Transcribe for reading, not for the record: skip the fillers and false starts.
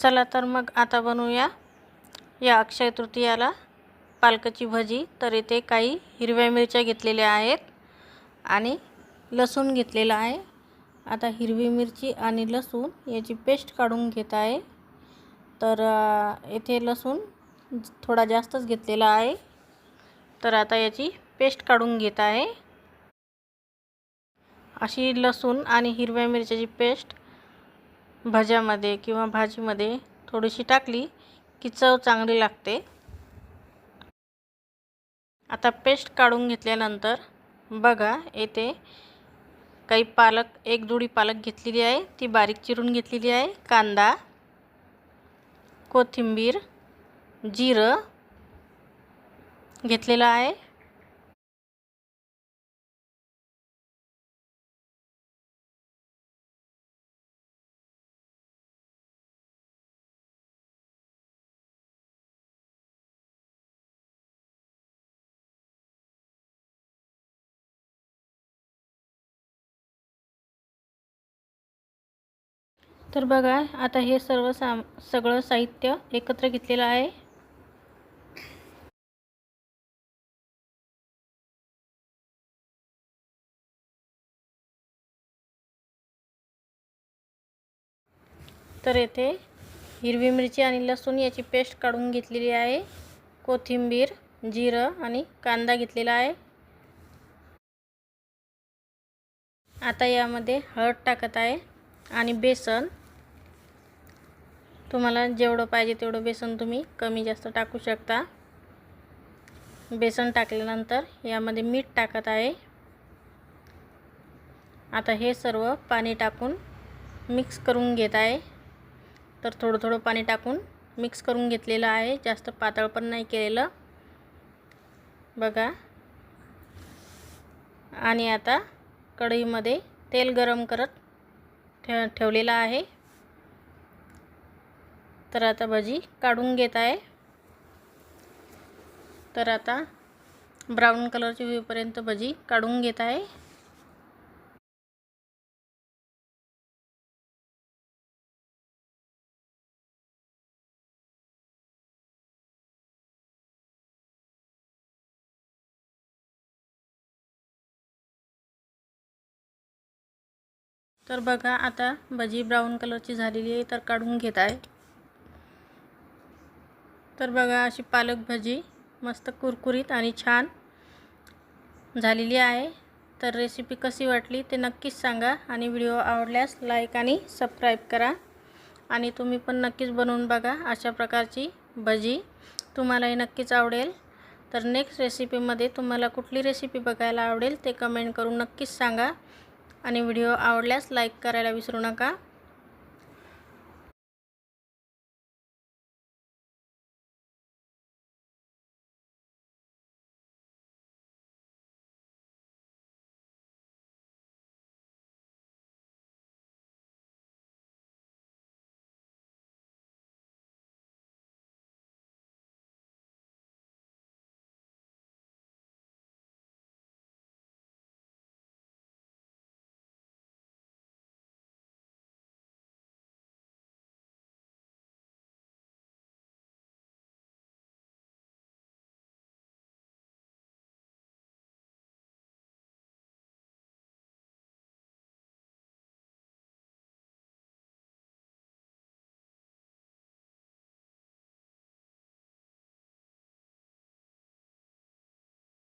चला तर मग आता बनवूया या अक्षय तृतीयाला पालकाची भजी। तर इथे काही हिरव्या मिरच्या घेतलेल्या आहेत आणि लसूण घेतलेला आहे। आता हिरवी मिरची आणि लसूण याची पेस्ट काढून घेत आहे। तर इथे लसूण थोडा जास्तच घेतलेला आहे। तर आता याची पेस्ट काढून घेत आहे। अशी लसूण आणि हिरव्या मिरच्याची पेस्ट भज्यामध्ये किंवा भाजीमध्ये थोडीशी टाकली की चव चांगली लागते। आता पेस्ट काढून घेतल्यानंतर बघा येथे काही पालक, एक जुडी पालक घेतलेली आहे, ती बारीक चिरून घेतलेली आहे। कांदा, कोथिंबीर, जिरं घेतलेला आहे। तर बघा आता हे सगळं साहित्य एकत्र घेतलेलं आहे। तर येथे हिरवी मिरची आणि लसूण याची पेस्ट काढून घेतलेली आहे। कोथिंबीर, जिरं आणि कांदा घेतलेला आहे। आता यामध्ये हळद टाकत आहे आणि बेसन। तुम्हाला जेवढं पाहिजे तेवढं बेसन तुम्ही कमी जास्त टाकू शकता। बेसन टाकल्यानंतर यामध्ये मीठ टाकत आहे। आता हे सर्व पाणी टाकून मिक्स करून घेत आहे। तर थोडं थोडं पाणी टाकून मिक्स करून घेतलेलं आहे, जास्त पातळ पण नाही केलेलं बघा। आणि आता कढईमध्ये तेल गरम करत ठेवलेलं आहे। तर आता भजी काढून घेत आहे। तर आता ब्राऊन कलरची होईपर्यंत भजी काढून घेत आहे। तर बघा आता भजी ब्राऊन कलरची झालेली आहे, तर काढून घेत आहे। तर बघा अशी पालक भजी मस्त कुरकुरीत आणि छान झालेली आहे। तर रेसिपी कशी वाटली ते नक्कीच सांगा आणि व्हिडिओ आवडल्यास लाईक आणि सबस्क्राईब करा आणि तुम्ही पण नक्कीच बनवून बघा अशा प्रकारची भजी, तुम्हालाही नक्कीच आवडेल। तर नेक्स्ट रेसिपीमध्ये तुम्हाला कुठली रेसिपी बघायला आवडेल ते कमेंट करून नक्कीच सांगा आणि व्हिडिओ आवडल्यास लाईक करायला विसरू नका।